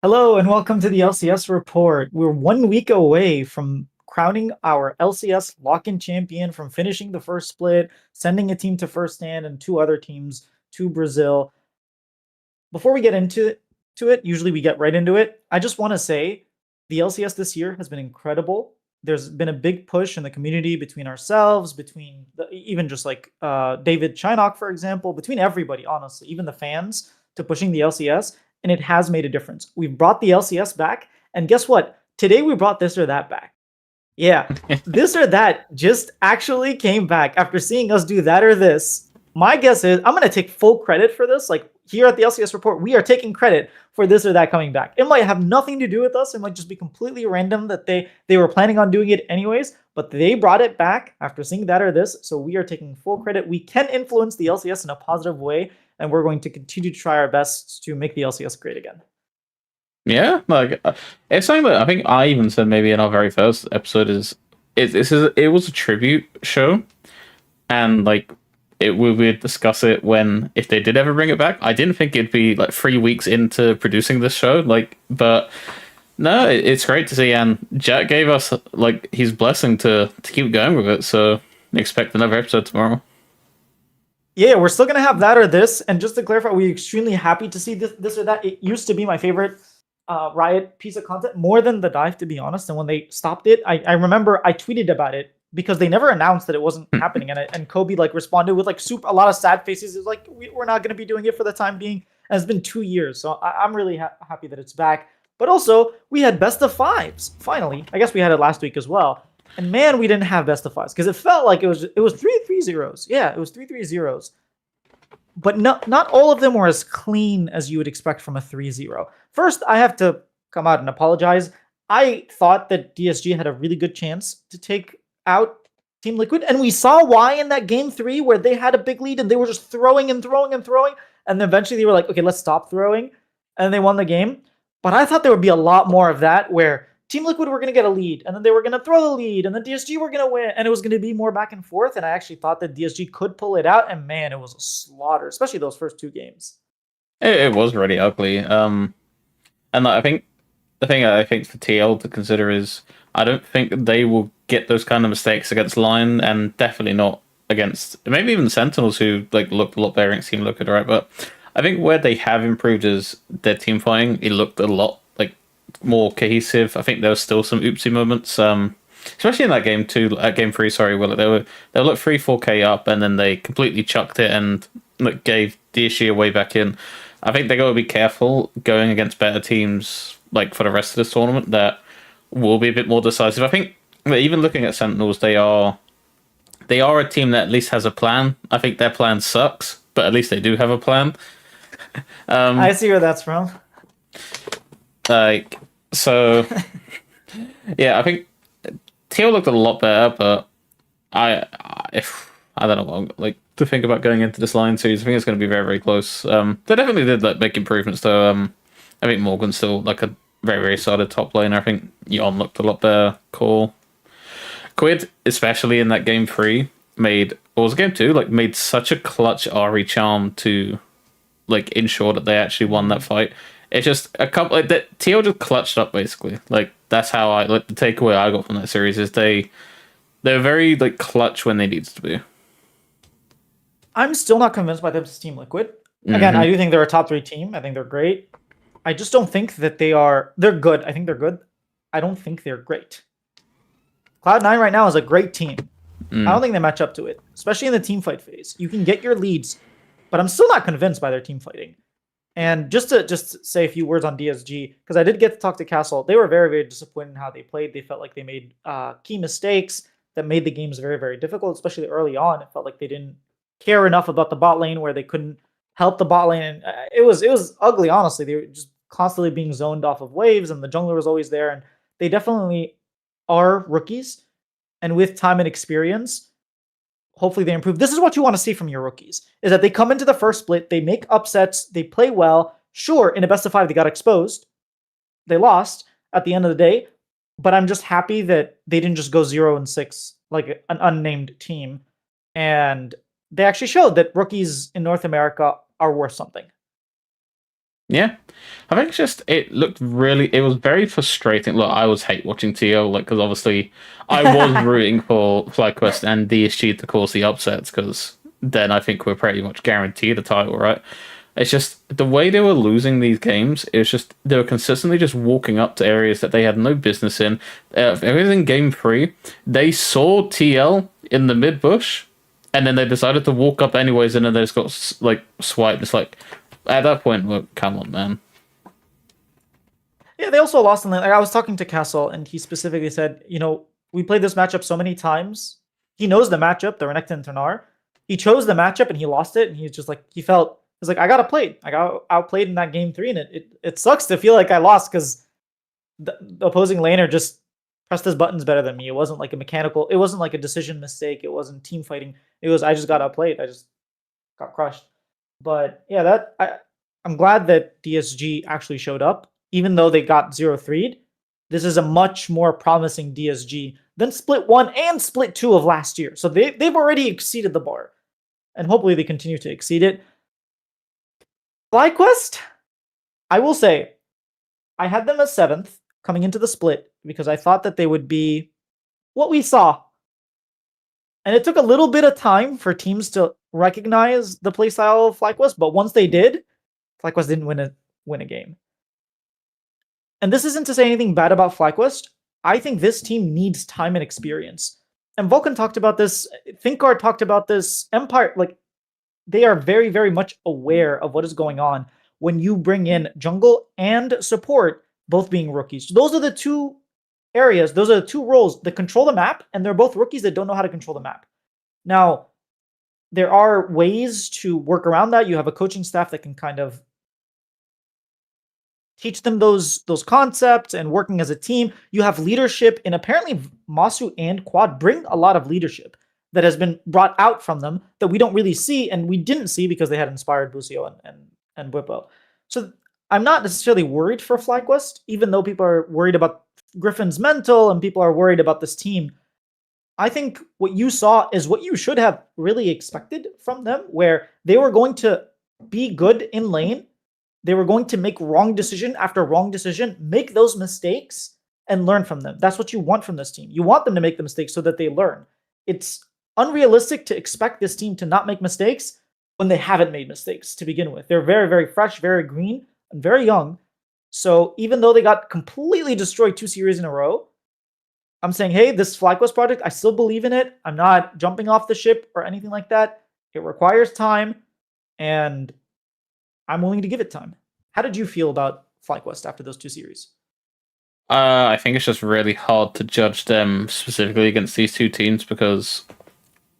Hello and welcome to the LCS report. We're 1 week away from crowning our LCS lock-in champion, from finishing the first split, sending a team to first stand and two other teams to Brazil. Before we get into it, usually we get right into it. I just want to say the LCS this year has been incredible. There's been a big push in the community between ourselves, between even just like David Chinock, for example, between everybody, honestly, even the fans, to pushing the LCS, and it has made a difference. We've brought the LCS back, and guess what? Today we brought this or that back. Yeah, this or that just actually came back after seeing us do that or this. My guess is I'm going to take full credit for this. Like here at the LCS report, we are taking credit for this or that coming back. It might have nothing to do with us. It might just be completely random that they were planning on doing it anyways, but they brought it back after seeing that or this. So we are taking full credit. We can influence the LCS in a positive way, and we're going to continue to try our best to make the LCS great again. Yeah, it's something that I think I even said maybe in our very first episode it was a tribute show, and like we would discuss it when if they did ever bring it back. I didn't think it'd be like 3 weeks into producing this show, but no, it's great to see, and Jack gave us like his blessing to keep going with it. So expect another episode tomorrow. Yeah, we're still gonna have that or this. And just to clarify, we're extremely happy to see this or that. It used to be my favorite Riot piece of content more than the dive, to be honest. And when they stopped it, I remember I tweeted about it because they never announced that it wasn't happening. And Kobe like responded with like a lot of sad faces. It was like we're not gonna be doing it for the time being. And it's been 2 years, so I'm really happy that it's back. But also, we had best of fives finally. I guess we had it last week as well. And man, we didn't have best of fives because it felt like it was three zeros. Yeah, it was three zeros. But not all of them were as clean as you would expect from a 3-0. First, I have to come out and apologize. I thought that DSG had a really good chance to take out Team Liquid, and we saw why in that game 3 where they had a big lead and they were just throwing and throwing and throwing, and then eventually they were like, okay, let's stop throwing, and they won the game. But I thought there would be a lot more of that where Team Liquid were going to get a lead, and then they were going to throw the lead, and then DSG were going to win, and it was going to be more back and forth. And I actually thought that DSG could pull it out, and man, it was a slaughter, especially those first two games. It was really ugly. And like, I think the thing I think for TL to consider is I don't think they will get those kind of mistakes against Lion, and definitely not against maybe even the Sentinels, who like looked a lot better against Team Liquid, right? But I think where they have improved is their team fighting. It looked a lot like more cohesive. I think there was still some oopsie moments, especially in that game two, game three. Sorry, Will. They were like 3-4K up, and then they completely chucked it and like gave DSG away back in. I think they got to be careful going against better teams like for the rest of this tournament that will be a bit more decisive. I think that even looking at Sentinels, they are a team that at least has a plan. I think their plan sucks, but at least they do have a plan. I see where that's from. Like so, yeah. I think Teal looked a lot better, but if I don't know, like to think about going into this line series, I think it's going to be very, very close. They definitely did like make improvements though. I think Morgan's still like a very, very solid top laner. I think Yon looked a lot better. Cool. Quid, especially in that game three, made or was it game two? Like made such a clutch Ari charm to like ensure that they actually won that fight. It's just a couple like that. TL just clutched up basically. Like that's how I like the takeaway I got from that series is they're very like clutch when they needs to be. I'm still not convinced by this Team Liquid. Again, I Hmm. do think they're a top 3 team. I think they're great. I just don't think that they're good. I think they're good. I don't think they're great. Cloud9 right now is a great team. I don't Mm. think they match up to it, especially in the team fight phase. You can get your leads, but I'm still not convinced by their team fighting. And just say a few words on DSG, because I did get to talk to Castle. They were very, very disappointed in how they played. They felt like they made key mistakes that made the games very, very difficult, especially early on. It felt like they didn't care enough about the bot lane where they couldn't help the bot lane. And it was ugly, honestly. They were just constantly being zoned off of waves, and the jungler was always there. And they definitely are rookies. And with time and experience, hopefully they improve. This is what you want to see from your rookies, is that they come into the first split, they make upsets, they play well. Sure, in a best of 5 they got exposed. They lost at the end of the day, but I'm just happy that they didn't just go 0-6 like an unnamed team, and they actually showed that rookies in North America are worth something. Yeah. I think it's just it looked really. It was very frustrating. Look, I was hate watching TL like because obviously I was rooting for FlyQuest and DSG to cause the upsets because then I think we're pretty much guaranteed a title, right? It's just the way they were losing these games. It was just they were consistently just walking up to areas that they had no business in. It was in game three. They saw TL in the mid bush, and then they decided to walk up anyways, and then they just got like swiped. It's like at that point, look, come on, man. Yeah, they also lost in the. Like, I was talking to Castle, and he specifically said, we played this matchup so many times. He knows the matchup, the Renekton and Ternar. He chose the matchup and he lost it, and he's just like he's like, I got outplayed. I got outplayed in that game three, and it sucks to feel like I lost because the opposing laner just pressed his buttons better than me. It wasn't like it wasn't like a decision mistake. It wasn't team fighting. It was I just got outplayed. I just got crushed. But yeah, I'm glad that DSG actually showed up, even though they got 0-3'd. This is a much more promising DSG than Split 1 and Split 2 of last year. So they've already exceeded the bar. And hopefully they continue to exceed it. FlyQuest, I will say, I had them as 7th coming into the split because I thought that they would be what we saw. And it took a little bit of time for teams to recognize the playstyle of FlyQuest, but once they did, FlyQuest didn't win a game. And this isn't to say anything bad about FlyQuest. I think this team needs time and experience. And Vulcan talked about this. Thinkguard talked about this. Empire, like, they are very, very much aware of what is going on when you bring in jungle and support, both being rookies. So those are the two areas, those are the two roles that control the map, and they're both rookies that don't know how to control the map. Now, there are ways to work around that. You have a coaching staff that can kind of teach them those concepts and working as a team. You have leadership, and apparently Masu and Quad bring a lot of leadership that has been brought out from them that we don't really see, and we didn't see because they had inspired Busio and Whippo. So I'm not necessarily worried for FlyQuest, even though people are worried about Griffin's mental and people are worried about this team. I think what you saw is what you should have really expected from them, where they were going to be good in lane. They were going to make wrong decision after wrong decision, make those mistakes, and learn from them. That's what you want from this team. You want them to make the mistakes so that they learn. It's unrealistic to expect this team to not make mistakes when they haven't made mistakes to begin with. They're very, very fresh, very green, and very young. So even though they got completely destroyed 2 series in a row, I'm saying, hey, this FlyQuest project, I still believe in it. I'm not jumping off the ship or anything like that. It requires time, and I'm willing to give it time. How did you feel about FlyQuest after those 2 series? I think it's just really hard to judge them specifically against these two teams because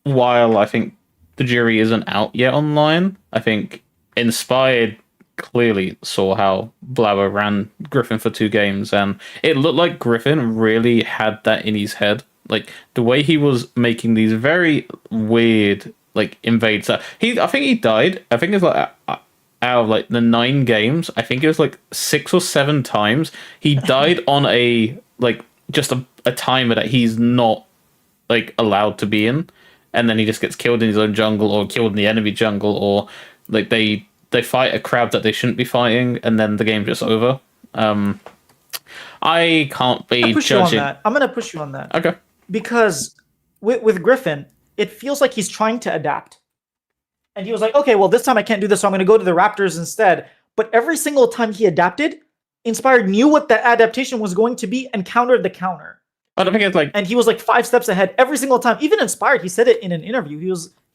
while I think the jury isn't out yet online, I think Inspired clearly saw how Blauer ran Griffin for 2 games, and it looked like Griffin really had that in his head. Like the way he was making these very weird like invades. I think he died. I think it's like out of like the 9 games, I think it was like 6 or 7 times he died on a like just a timer that he's not like allowed to be in, and then he just gets killed in his own jungle or killed in the enemy jungle, or like they fight a crowd that they shouldn't be fighting, and then the game's just over. I can't be judging. I'm gonna push you on that. Okay. Because with Griffin, it feels like he's trying to adapt. And he was like, okay, well, this time I can't do this, so I'm going to go to the Raptors instead. But every single time he adapted, Inspired knew what the adaptation was going to be and countered the counter. I don't think it's like... And he was like 5 steps ahead every single time. Even Inspired, he said it in an interview.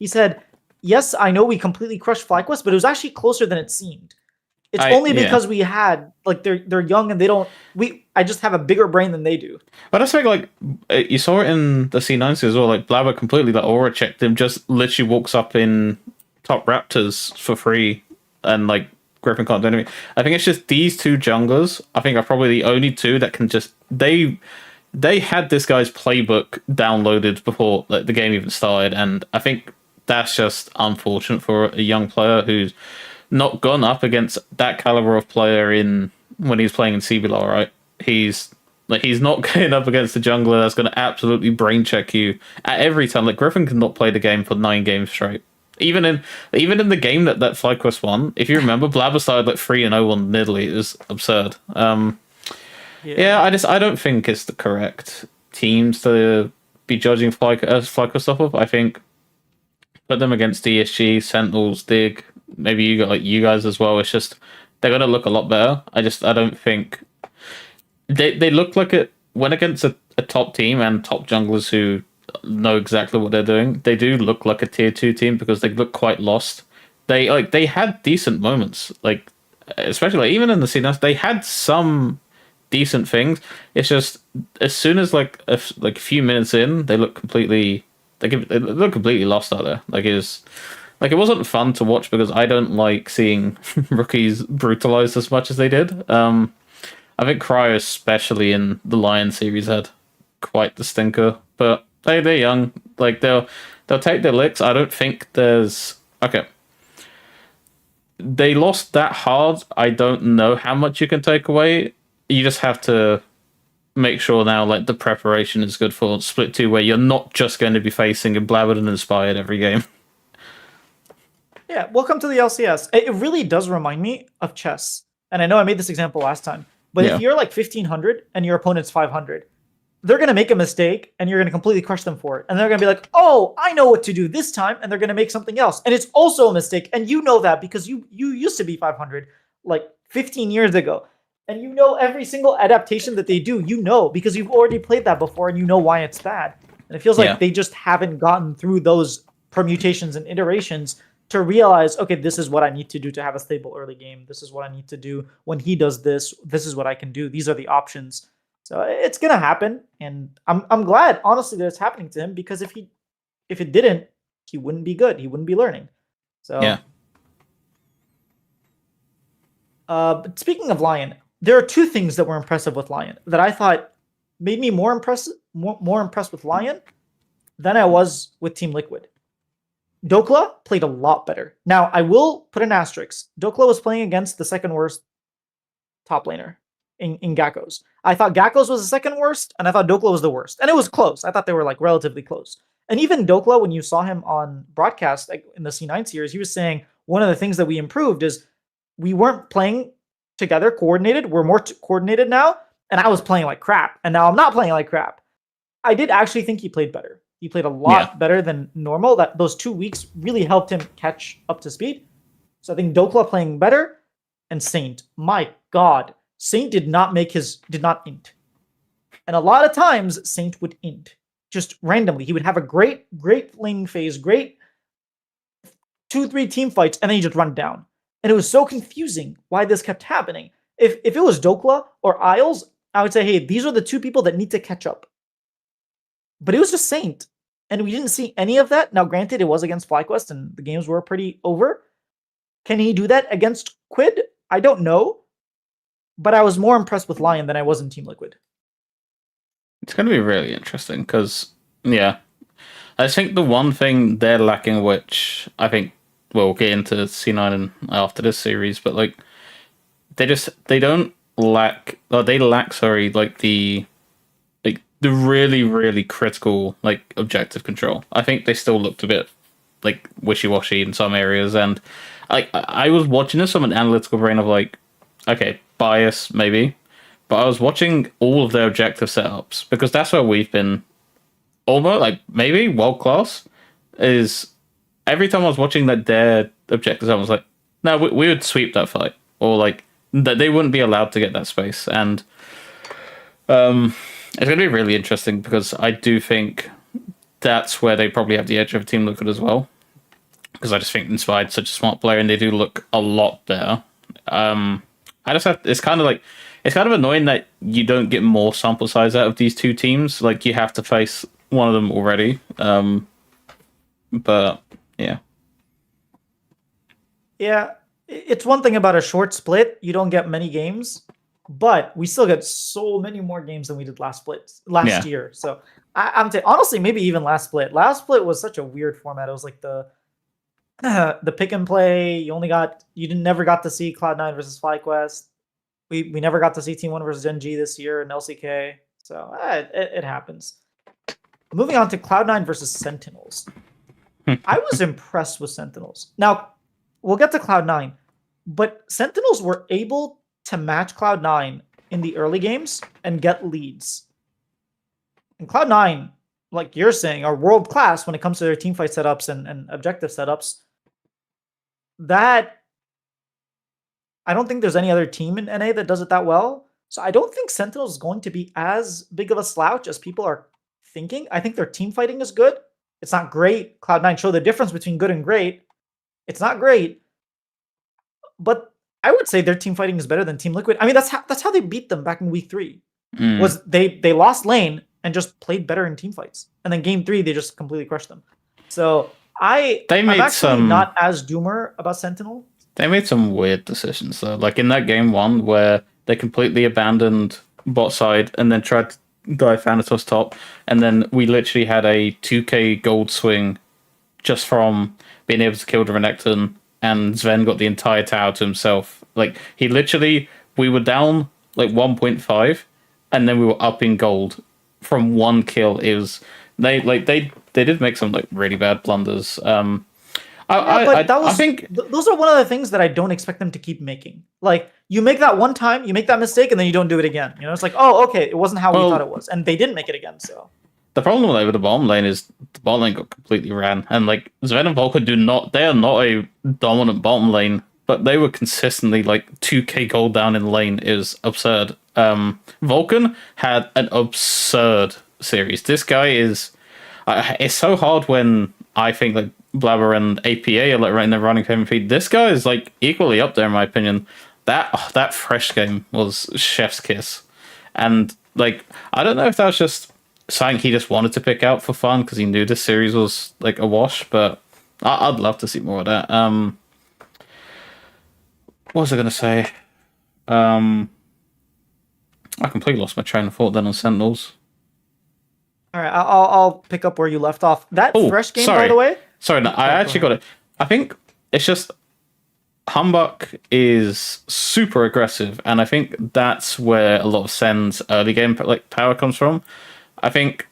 He said, yes, I know we completely crushed FlyQuest, but it was actually closer than it seemed. It's only because we had, like, they're young and they don't... I just have a bigger brain than they do. But I think, like, you saw it in the C9s as well. Like, Blauer completely, like, aura checked him, just literally walks up in top Raptors for free, and like Griffin can't do anything. I think it's just these 2 junglers, I think, are probably the only 2 that can just they had this guy's playbook downloaded before like the game even started, and I think that's just unfortunate for a young player who's not gone up against that caliber of player in when he's playing in CBLOL, right? He's not going up against a jungler that's going to absolutely brain check you at every time. Like Griffin cannot play the game for 9 games straight. even in the game that FlyQuest won, if you remember, Blabber started like 3-0 on Nidalee. It was absurd. Yeah, I don't think it's the correct teams to be judging FlyQuest off of. I think put them against DSG, Sentinels, Dig, maybe you got like you guys as well. It's just they're gonna look a lot better. I don't think they look like it when against a top team and top junglers who know exactly what they're doing. They do look like a tier 2 team because they look quite lost. They had decent moments, like especially like, even in the CNS, they had some decent things. It's just as soon as like a few minutes in, they look completely they look completely lost out there. It wasn't fun to watch because I don't like seeing rookies brutalized as much as they did. I think Cryo, especially in the Lion series, had quite the stinker. But they're young. Like they'll take their licks. I don't think there's okay. They lost that hard. I don't know how much you can take away. You just have to make sure now like the preparation is good for Split 2, where you're not just going to be facing a Blabbered and Inspired every game. Yeah, welcome to the LCS. It really does remind me of chess. And I know I made this example last time, but Yeah. if you're like 1500 and your opponent's 500, they're going to make a mistake and you're going to completely crush them for it. And they're going to be like, oh, I know what to do this time. And they're going to make something else. And it's also a mistake. And you know that because you used to be 500 like 15 years ago. And you know every single adaptation that they do, you know, because you've already played that before and you know why it's bad. And it feels like they just haven't gotten through those permutations and iterations to realize, okay, this is what I need to do to have a stable early game. This is what I need to do when he does this. This is what I can do. These are the options. So it's gonna happen, and I'm glad, honestly, that it's happening to him, because if it didn't, he wouldn't be good. He wouldn't be learning. So Yeah. But speaking of Lion, there are two things that were impressive with Lion that I thought made me more impressed with Lion than I was with Team Liquid. Dokla played a lot better. Now, I will put an asterisk. Dokla was playing against the second worst top laner in Gakkos. I thought Gakkos was the second worst, and I thought Dokla was the worst. And it was close. I thought they were like relatively close. And even Dokla, when you saw him on broadcast like in the C9 series, he was saying one of the things that we improved is we weren't playing together coordinated. We're more coordinated now. And I was playing like crap. And now I'm not playing like crap. I did actually think he played better. He played a lot better than normal. That those 2 weeks really helped him catch up to speed. So I think Dokla playing better, and Saint. My God, Saint did not int. And a lot of times Saint would int just randomly. He would have a great laning phase, great 2-3 team fights, and then he just run down. And it was so confusing why this kept happening. If it was Dokla or Isles, I would say, hey, these are the two people that need to catch up. But it was just Saint. And we didn't see any of that. Now, granted, it was against FlyQuest and the games were pretty over. Can he do that against Quid? I don't know. But I was more impressed with Lion than I was in Team Liquid. It's going to be really interesting because, I think the one thing they're lacking, which I think we'll get into C9 and after this series, but like they lack the really, really critical like objective control. I think they still looked a bit like wishy-washy in some areas, and I was watching this from an analytical brain of like, okay, bias maybe, but I was watching all of their objective setups because that's where we've been almost like maybe world class. Is every time I was watching that their objectives, I was like, no, we would sweep that fight, or like that they wouldn't be allowed to get that space, and it's going to be really interesting because I do think that's where they probably have the edge of Team Liquid as well. Because I just think Inspired's such a smart player and they do look a lot better. It's kind of annoying that you don't get more sample size out of these two teams. Like you have to face one of them already. But yeah. Yeah, it's one thing about a short split. You don't get many games. But we still get so many more games than we did last year. So I'm honestly, maybe even last split. Last split was such a weird format. It was like the pick and play. You never got to see Cloud9 versus FlyQuest. We never got to see Team One versus Gen G this year in LCK. So it happens. Moving on to Cloud9 versus Sentinels. I was impressed with Sentinels. Now, we'll get to Cloud9, but Sentinels were able to match Cloud9 in the early games and get leads. And Cloud9, like you're saying, are world class when it comes to their teamfight setups and objective setups. That I don't think there's any other team in NA that does it that well. So I don't think Sentinels is going to be as big of a slouch as people are thinking. I think their team fighting is good. It's not great. Cloud9 show the difference between good and great. It's not great, but I would say their team fighting is better than Team Liquid. I mean, that's how they beat them back in week 3. Was they lost lane and just played better in team fights, and then game 3 they just completely crushed them. So I'm actually not as doomer about Sentinel. They made some weird decisions though, like in that game 1 where they completely abandoned bot side and then tried to dive Thanatos top, and then we literally had a 2k gold swing just from being able to kill Renekton, and Sven got the entire tower to himself. Like he literally, we were down like 1.5, and then we were up in gold from one kill. It was they did make some like really bad blunders. I think those are one of the things that I don't expect them to keep making. Like you make that one time, you make that mistake, and then you don't do it again. You know, it's like, oh, okay, it wasn't how we thought it was, and they didn't make it again. So the problem with the bottom lane is the bottom lane got completely ran, and like Sven and Vulcan they are not a dominant bottom lane, but they were consistently like 2k gold down in the lane. Is absurd. Vulcan had an absurd series. This guy is. It's so hard when I think like Blabber and APA are like right in the running payment feed. This guy is like equally up there in my opinion. That fresh game was chef's kiss, and like I don't know if that was just something he just wanted to pick out for fun because he knew this series was like a wash, but I'd love to see more of that. What was I gonna say? I completely lost my train of thought then on Sentinels. All right, I'll pick up where you left off. That fresh game, by the way. Sorry, no, I actually got it. I think it's just Humbug is super aggressive, and I think that's where a lot of Sen's early game like power comes from. I think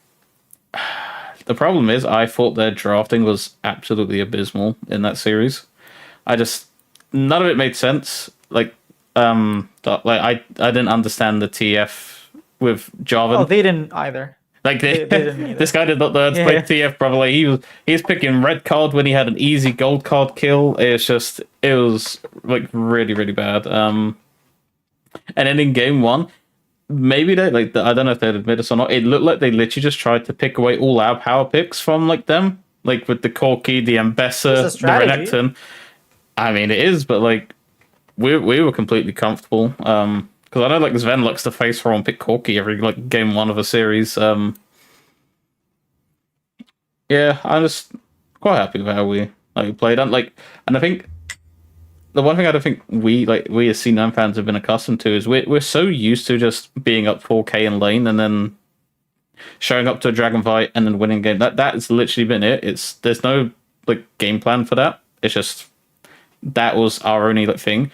the problem is I thought their drafting was absolutely abysmal in that series. None of it made sense. I didn't understand the TF with Jarvan. Oh, they didn't either. Like this guy did not learn to play TF properly. He was picking red card when he had an easy gold card kill. It was like really, really bad. And then in game 1, maybe they like I don't know if they'd admit this or not. It looked like they literally just tried to pick away all our power picks from like them, like with the Corki, the Ambessa, the Renekton. I mean, it is, but like we were completely comfortable. Because I know like Sven likes to face for and pick Corki every like game 1 of a series. Yeah, I'm just quite happy with how we played. And I think the one thing I don't think we as C9 fans have been accustomed to is we're so used to just being up 4k in lane and then showing up to a dragon fight and then winning game. That's literally been it. There's no like game plan for that. It's just that was our only like thing.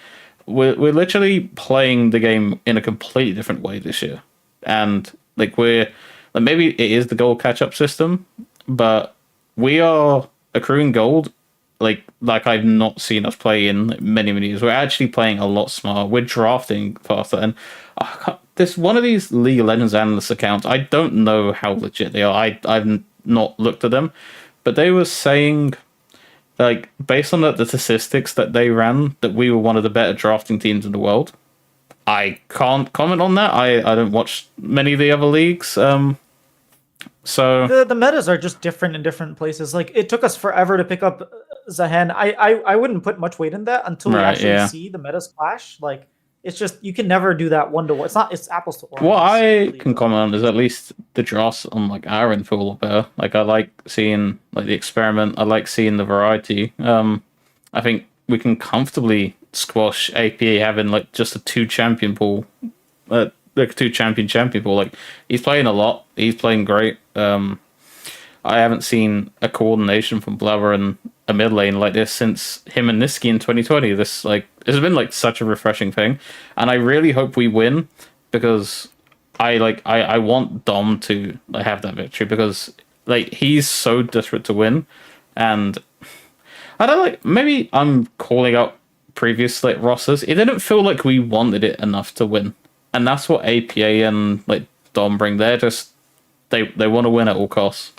We're literally playing the game in a completely different way this year, and like maybe it is the gold catch up system, but we are accruing gold like I've not seen us play in many years. We're actually playing a lot smarter. We're drafting faster, and this one of these League of Legends analyst accounts. I don't know how legit they are. I've not looked at them, but they were saying, like, based on the statistics that they ran, that we were one of the better drafting teams in the world. I can't comment on that. I don't watch many of the other leagues. So the metas are just different in different places. Like, it took us forever to pick up Zahen. I wouldn't put much weight in that until we actually see the metas clash. Like, it's just, you can never do that one to one. It's apples to oranges. What I can comment on is at least the drafts on like our info a lot better. Like, I like seeing like the experiment. I like seeing the variety. I think we can comfortably squash APA having like just a 2 champion pool, like 2 champion pool. Like, he's playing a lot. He's playing great. I haven't seen a coordination from Blabber and a mid lane like this since him and Niski in 2020. This has been like such a refreshing thing, and I really hope we win because I want Dom to have that victory because like he's so desperate to win, And I don't like. Maybe I'm calling out previous like rosters. It didn't feel like we wanted it enough to win, and that's what APA and like Dom bring. They're just they want to win at all costs.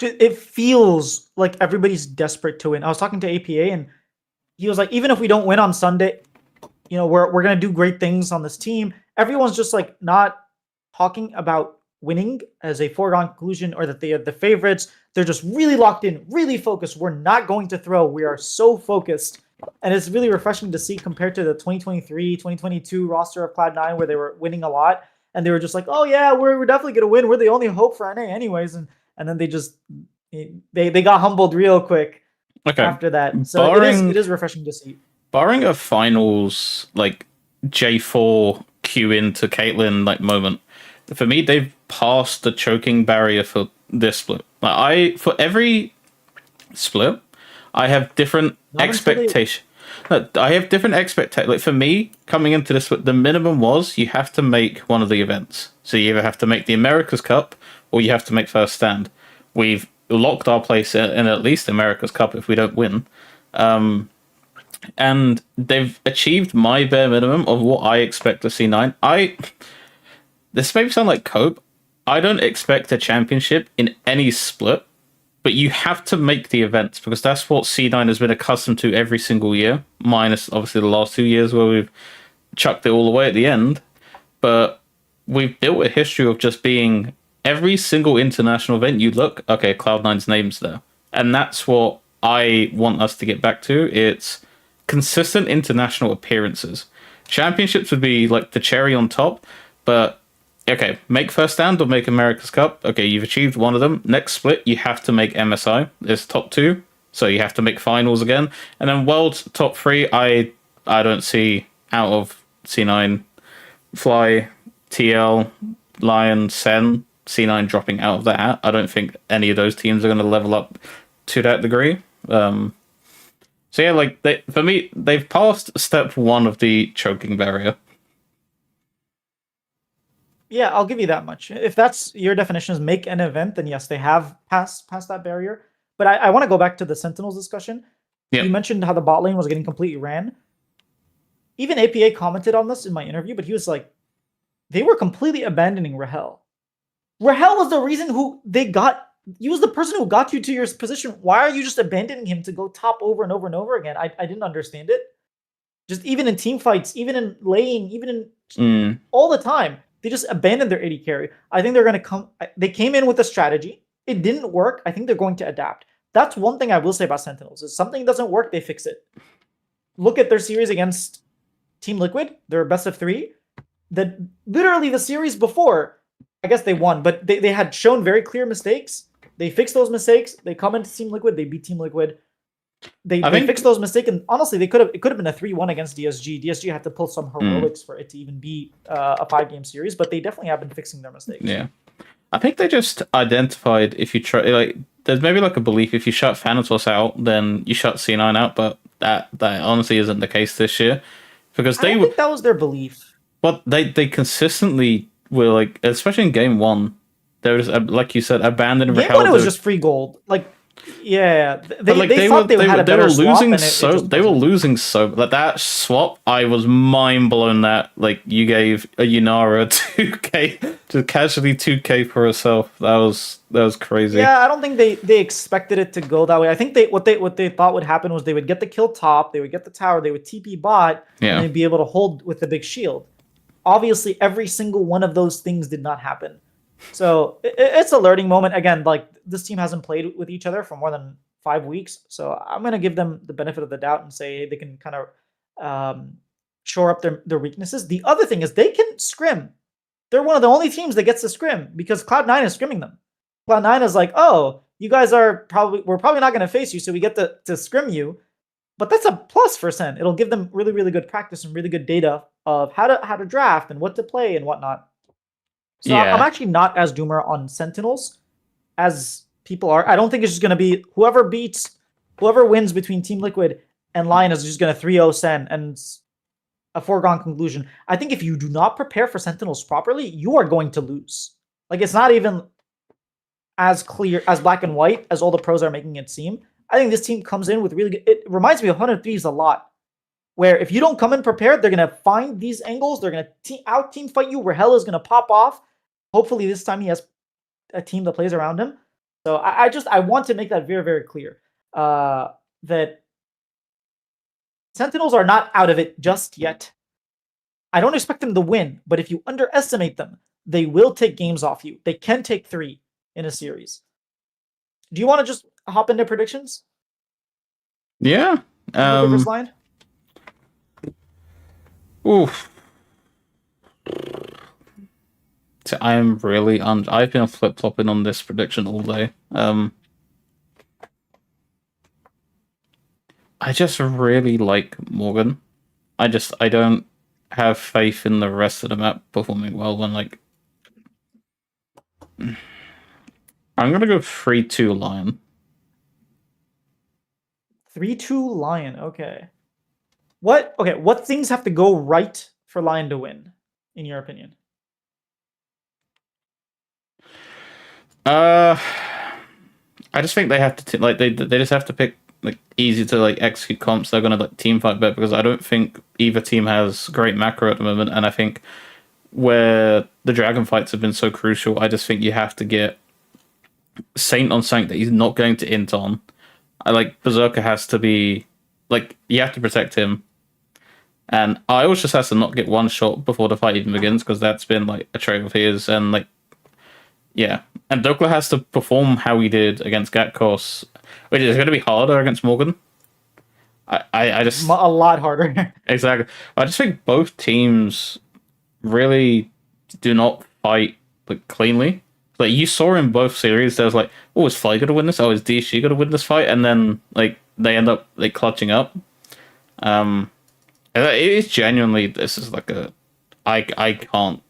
It feels like everybody's desperate to win. I was talking to APA, and he was like, even if we don't win on Sunday, we're gonna do great things on this team. Everyone's just like not talking about winning as a foregone conclusion or that they are the favorites. They're just really locked in, really focused. We're not going to throw. We are so focused. And it's really refreshing to see compared to the 2023, 2022 roster of Cloud9 where they were winning a lot. And they were just like, oh yeah, we're definitely going to win. We're the only hope for NA anyways. And then they just, they got humbled real quick after that. So it is refreshing to see. Barring a finals, like J4 Q into Caitlyn like moment, for me, they've passed the choking barrier for this split. Like for every split, I have different expectations. I have different expectations. Like for me, coming into this, the minimum was you have to make one of the events. So you either have to make the America's Cup or you have to make first stand. We've locked our place in at least America's Cup if we don't win. And they've achieved my bare minimum of what I expect to see C9. This may sound like cope. I don't expect a championship in any split, but you have to make the events because that's what C9 has been accustomed to every single year, minus obviously the last 2 years where we've chucked it all away at the end. But we've built a history of just being every single international event you look, okay, Cloud9's name's there. And that's what I want us to get back to. It's consistent international appearances. Championships would be like the cherry on top, but okay, make first stand or make America's Cup. Okay, you've achieved one of them. Next split, you have to make MSI. It's top 2, so you have to make finals again. And then World top 3, I don't see out of C9, Fly, TL, Lion, Sen, C9 dropping out of that hat. I don't think any of those teams are going to level up to that degree. So yeah, like for me, they've passed step 1 of the choking barrier. Yeah, I'll give you that much. If that's your definition is make an event, then yes, they have passed that barrier. But I want to go back to the Sentinels discussion. Yep. You mentioned how the bot lane was getting completely ran. Even APA commented on this in my interview, but he was like, they were completely abandoning Rahel. Rahel was the reason he was the person who got you to your position. Why are you just abandoning him to go top over and over and over again? I didn't understand it. Just even in team fights, even in lane, even in all the time. They just abandoned their AD carry. I think they're going to come. They came in with a strategy. It didn't work. I think they're going to adapt. That's one thing I will say about Sentinels. If something doesn't work, they fix it. Look at their series against Team Liquid. Their best of 3. Literally the series before, I guess they won, but they had shown very clear mistakes. They fixed those mistakes. They come into Team Liquid. They beat Team Liquid. They fixed those mistakes, and honestly, it could have been a 3-1 against DSG. DSG had to pull some heroics for it to even be a 5-game series, but they definitely have been fixing their mistakes. Yeah, I think they just identified if you try, like, there's maybe like a belief if you shut Thanatos out, then you shut C9 out, but that honestly isn't the case this year because I don't think that was their belief. But they consistently were like, especially in game 1, they were just like you said, abandoning. Game 1 it was just free gold, like. Yeah, they thought they had a better swap, and they were losing so like that swap. I was mind blown that like you gave a Yunara 2k to casually 2k for herself. That was crazy. Yeah, I don't think they expected it to go that way. I think what they thought would happen was they would get the kill top, they would get the tower, they would TP bot, and they'd be able to hold with the big shield. Obviously, every single one of those things did not happen. So it's a learning moment. Again, like this team hasn't played with each other for more than 5 weeks. So I'm going to give them the benefit of the doubt and say they can kind of shore up their weaknesses. The other thing is they can scrim. They're one of the only teams that gets to scrim because Cloud9 is scrimming them. Cloud9 is like, oh, you guys we're probably not going to face you, so we get to scrim you. But that's a plus for Sen. It'll give them really, really good practice and really good data of how to draft and what to play and whatnot. So yeah. I'm actually not as doomer on Sentinels as people are. I don't think it's just going to be whoever wins between Team Liquid and Lion is just going to 3-0 Sen and a foregone conclusion. I think if you do not prepare for Sentinels properly, you are going to lose. Like it's not even. as clear, as black and white as all the pros are making it seem. I think this team comes in with really good. It reminds me of 100 Thieves a lot, where if you don't come in prepared, they're gonna find these angles. They're gonna out team fight you. Where hell is gonna pop off. Hopefully this time he has a team that plays around him. So I want to make that very, very clear that Sentinels are not out of it just yet. I don't expect them to win, but if you underestimate them, they will take games off you. They can take 3 in a series. Do you want to just hop into predictions? Yeah. First line? Oof. I'm really I've been flip flopping on this prediction all day. I just really like Morgan. I don't have faith in the rest of the map performing well when like I'm gonna go 3-2 Lion. 3-2 Lion, okay. What things have to go right for Lion to win, in your opinion? I just think they have to they just have to pick like easy to like execute comps. They're gonna like team fight better because I don't think either team has great macro at the moment, and I think where the dragon fights have been so crucial, I just think you have to get Saint on Saint that he's not going to int on. I like Berserker has to be like you have to protect him, and Ios just has to not get one shot before the fight even begins because that's been like a trait of his, and like yeah, and Dokla has to perform how he did against Gatkos, which is going to be harder against Morgan. I just a lot harder. Exactly. I just think both teams really do not fight like cleanly. Like you saw in both series, there was like, oh, is Fly gonna win this? Oh, is DSG gonna win this fight? And then like they end up like clutching up. And it is genuinely this is like a I can't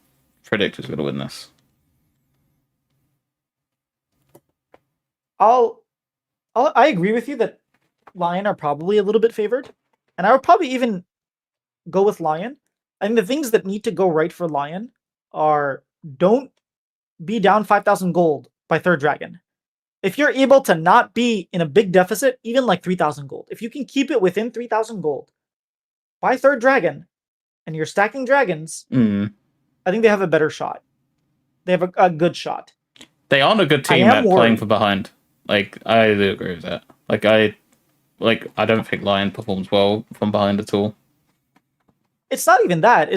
predict who's gonna win this. I agree with you that Lion are probably a little bit favored, and I would probably even go with Lion. I think the things that need to go right for Lion are don't be down 5,000 gold by third dragon. If you're able to not be in a big deficit, even like 3,000 gold, if you can keep it within 3,000 gold by third dragon, and you're stacking dragons, I think they have a better shot. They have a good shot. They aren't a good team at playing from behind. Like I do agree with that. I don't think Lion performs well from behind at all. It's not even that.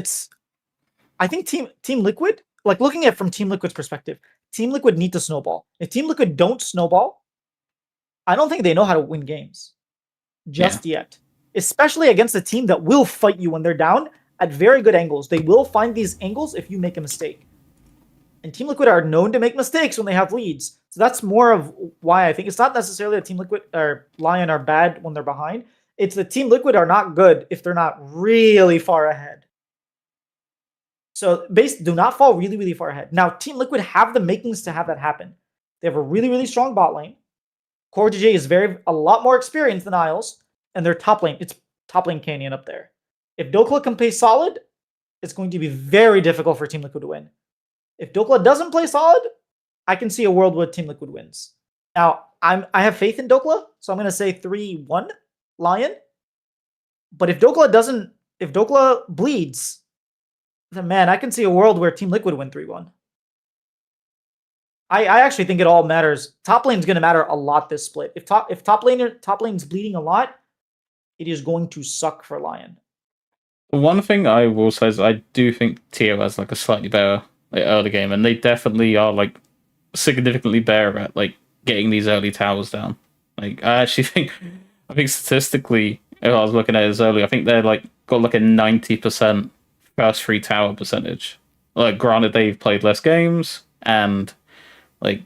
I think Team Liquid, like looking at it from Team Liquid's perspective, Team Liquid need to snowball. If Team Liquid don't snowball, I don't think they know how to win games just yet. Especially against a team that will fight you when they're down at very good angles. They will find these angles if you make a mistake. And Team Liquid are known to make mistakes when they have leads. So that's more of why I think it's not necessarily that Team Liquid or Lion are bad when they're behind. It's the Team Liquid are not good if they're not really far ahead. So do not fall really, really far ahead. Now, Team Liquid have the makings to have that happen. They have a really, really strong bot lane. Core GJ is a lot more experienced than Isles, and their top lane, it's top lane Canyon up there. If Dokla can play solid, it's going to be very difficult for Team Liquid to win. If Dokla doesn't play solid, I can see a world where Team Liquid wins. Now, I have faith in Dokla, so I'm going to say 3-1 Lion. But if Dokla bleeds, then man, I can see a world where Team Liquid win 3-1. I actually think it all matters. Top lane's going to matter a lot this split. If top lane's bleeding a lot, it is going to suck for Lion. One thing I will say is I do think Tio has like a slightly better early game, and they definitely are like significantly better at like getting these early towers down. Like I think statistically, if I was looking at it early, I think they're like got like a 90% first free tower percentage. Like granted, they've played less games and like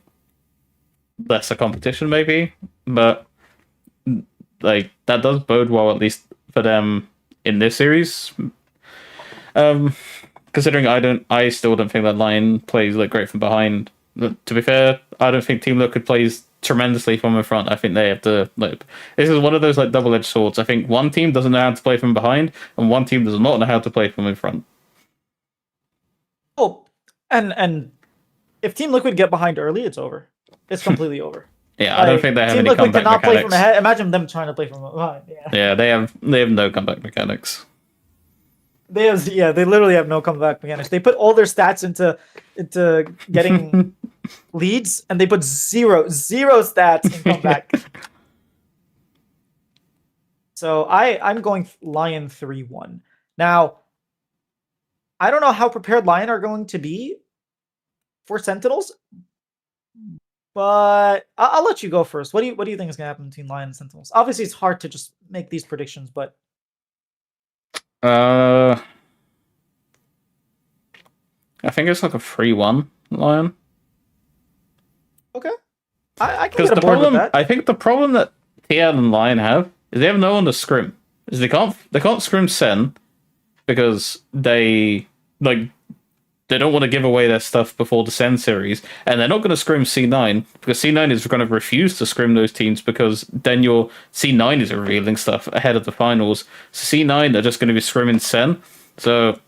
lesser competition maybe, but like that does bode well at least for them in this series. Considering I still don't think that Lion plays like great from behind. But to be fair, I don't think Team Liquid plays tremendously from in front. I think they have to like this is one of those like double-edged swords. I think one team doesn't know how to play from behind, and one team does not know how to play from in front. Oh, and if Team Liquid get behind early, it's over. It's completely over. Yeah, I don't think they have Team any Liquid comeback cannot play from mechanics. ahead. Imagine them trying to play from behind. Yeah. Yeah, they have no comeback mechanics. They literally have no comeback mechanics. They put all their stats into getting leads, and they put zero stats in comeback. So I'm going Lion 3-1. Now, I don't know how prepared Lion are going to be for Sentinels, but I'll let you go first. What do you think is going to happen between Lion and Sentinels? Obviously, it's hard to just make these predictions, but I think it's like a 3-1 Lion. okay, I can Because get the aboard with problem, that. I think the problem that TL and Lion have is they have no one to scrim. Is they can't scrim Sen because they don't want to give away their stuff before the Sen series, and they're not going to scrim C9 because C9 is going to refuse to scrim those teams because then your C9 is revealing stuff ahead of the finals. So C9 are just going to be scrimming Sen. So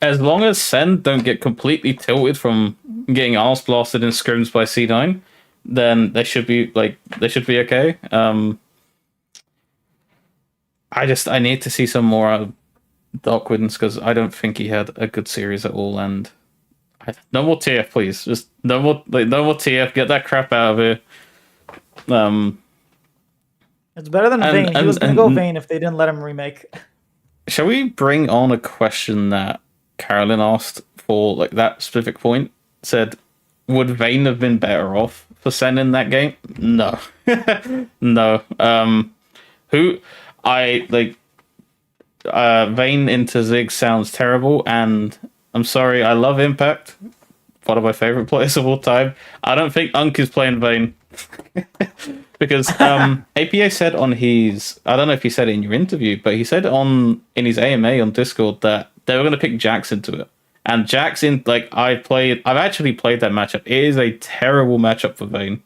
as long as Sen don't get completely tilted from getting arse blasted in scrims by C9, then they should be okay. I need to see some more out of Dark Winds because I don't think he had a good series at all. And no more TF, please. Just no more TF. Get that crap out of here. It's better than Vayne. He was going to go Vayne if they didn't let him remake. Shall we bring on a question that Carolyn asked for like that specific point? Said, would Vayne have been better off for sending that game? No, no. Who I like. Vayne into Zig sounds terrible, and I'm sorry, I love Impact, one of my favorite players of all time. I don't think Unk is playing Vayne because APA said on his, I don't know if he said it in your interview, but he said in his AMA on Discord that they were going to pick Jax into it, and Jax in I've actually played that matchup. It is a terrible matchup for Vayne,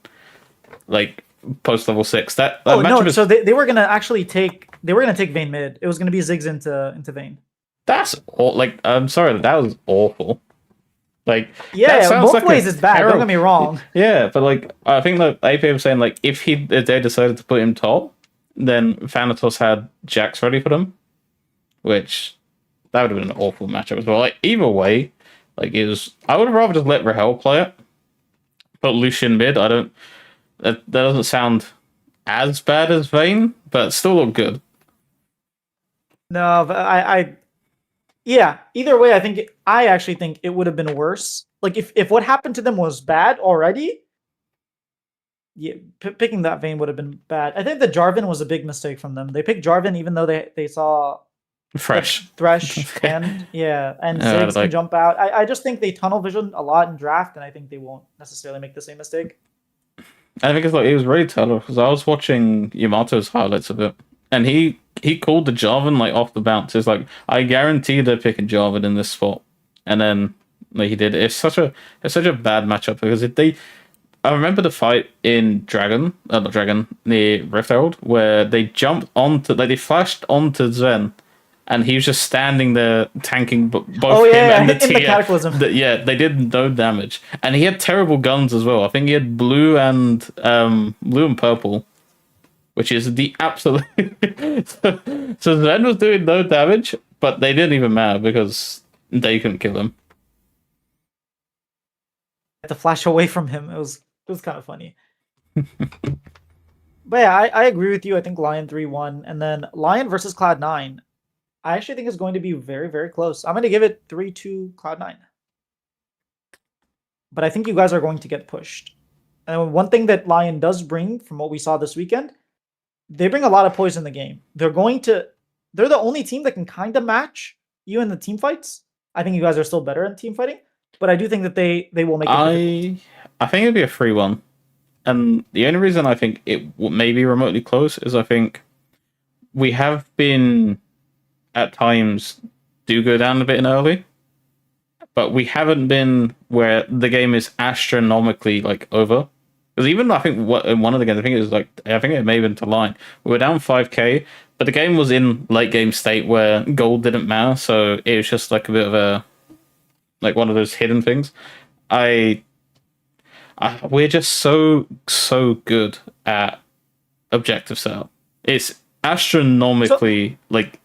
like post level 6. That Oh no! matchup is, So they were gonna actually take Vayne mid. It was gonna be Ziggs into Vayne. that's I'm sorry, that was awful. Like, Yeah, that sounds both ways it's bad. Don't get me wrong. Yeah, but I think that AP was saying if they decided to put him top, then Thanatos had Jax ready for them, which that would have been an awful matchup as well. Like, either way, I would rather just let Rahel play it, put Lucian mid. That doesn't sound as bad as Vayne, but still look good. No, but yeah. Either way, I actually think it would have been worse. Like if what happened to them was bad already, yeah, picking that Vayne would have been bad. I think the Jarvan was a big mistake from them. They picked Jarvan even though they saw Thresh and Ziggs can jump out. I just think they tunnel vision a lot in draft, and I think they won't necessarily make the same mistake. I think it was really tough because I was watching Yamato's highlights of it, and he called the Jarvan off the bounce. It's I guarantee they're picking Jarvan in this spot, and then he did. It's such a bad matchup because I remember the fight in not Dragon, near Rift Herald, where they jumped onto they flashed onto Zen, and he was just standing there tanking both him and the in the Cataclysm. They did no damage, and he had terrible guns as well. I think he had blue and purple, which is the absolute. So Zen was doing no damage, but they didn't even matter because they couldn't kill him. To flash away from him, it was kind of funny. But yeah, I agree with you. I think Lion 3-1, and then Lion versus Cloud9. I actually think it's going to be very, very close. I'm going to give it 3-2 Cloud9. But I think you guys are going to get pushed. And one thing that Lion does bring from what we saw this weekend, they bring a lot of poise in the game. They're the only team that can kind of match you in the team fights. I think you guys are still better in team fighting, but I do think that they will make it. I think it'd be a 3-1. And the only reason I think it may be remotely close is I think we have been at times do go down a bit in early, but we haven't been where the game is astronomically over. Because even I think in one of the games, I think it may have been to Line. We were down 5k, but the game was in late game state where gold didn't matter, so it was just a bit of a one of those hidden things. I we're just so good at objective setup. It's astronomically like,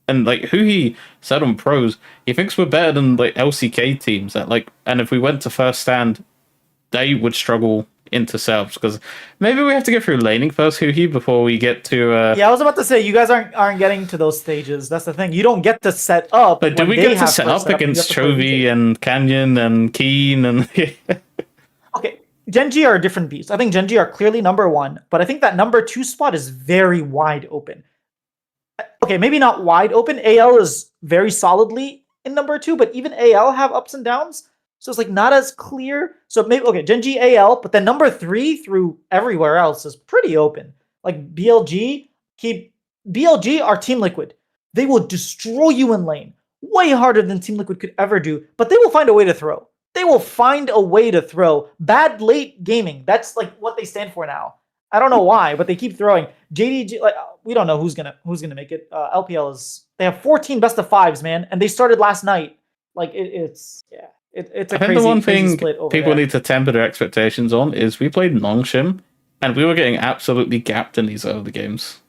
and like who he said on pros, he thinks we're better than like LCK teams that like, and if we went to first stand, they would struggle into setups because maybe we have to get through laning first, Huhi, before we get to. Yeah, I was about to say you guys aren't getting to those stages. That's the thing. You don't get to set up. But do we get to set up against Chovy and Canyon and Keen and? Okay, Genji are a different beast. I think Genji are clearly number one, but I think that number two spot is very wide open. Okay, maybe not wide open. AL is very solidly in number two, but even AL have ups and downs. So it's like not as clear. So maybe okay, Genji AL, but then number three through everywhere else is pretty open. Like BLG, BLG are Team Liquid. They will destroy you in lane. Way harder than Team Liquid could ever do, but they will find a way to throw. They will find a way to throw. Bad late gaming. That's like what they stand for now. I don't know why, but they keep throwing. JDG, like we don't know who's gonna make it. LPL is they have 14 best of fives, man, and they started last night. Like it's yeah. It's a crazy, the one thing people there. Need to temper their expectations on is we played Nongshim, and we were getting absolutely gapped in these early games,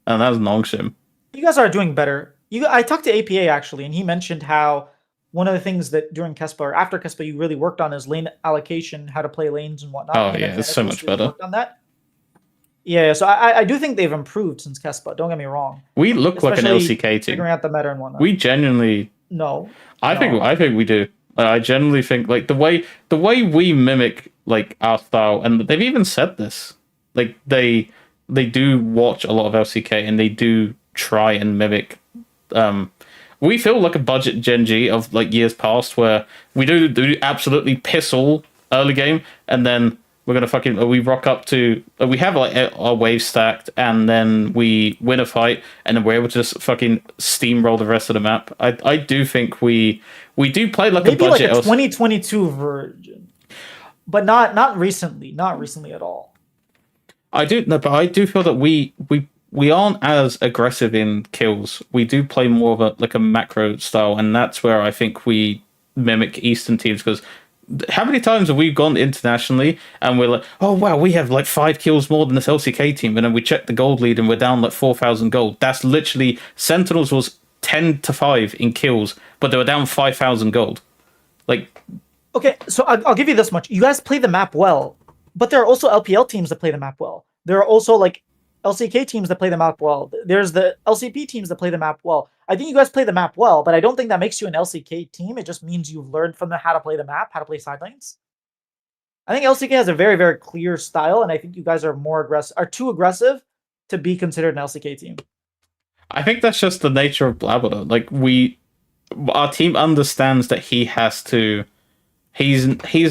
and that was Nongshim. You guys are doing better. I talked to APA actually, and he mentioned how one of the things that during Kespa or after Kespa you really worked on is lane allocation, how to play lanes and whatnot. Oh yeah, it's so much better. On that. Yeah, so I do think they've improved since Kespa. Don't get me wrong. We look like an LCK team. Figuring out the meta and whatnot. We genuinely. No. I think we do. I generally think like the way we mimic like our style, and they've even said this. Like they do watch a lot of LCK and they do try and mimic. We feel like a budget Genji of like years past where we do absolutely piss all early game, and then we're gonna we rock up to we have like our wave stacked, and then we win a fight, and then we're able to just fucking steamroll the rest of the map. I do think we do play like maybe a budget. Like a 2022 version, but not recently at all. I do feel that we aren't as aggressive in kills. We do play more of a macro style, and that's where I think we mimic Eastern teams because. How many times have we gone internationally and we're like, oh wow, we have like 5 kills more than this LCK team, and then we check the gold lead and we're down like 4,000 gold. That's literally Sentinels was 10-5 in kills, but they were down 5,000 gold. Like, okay, so I'll give you this much: you guys play the map well, but there are also LPL teams that play the map well. There are also like LCK teams that play the map well. There's the LCP teams that play the map well. I think you guys play the map well, but I don't think that makes you an LCK team. It just means you've learned from how to play the map, how to play side lanes. I think LCK has a very, very clear style, and I think you guys are too aggressive to be considered an LCK team. I think that's just the nature of Blabber. Like our team understands that he's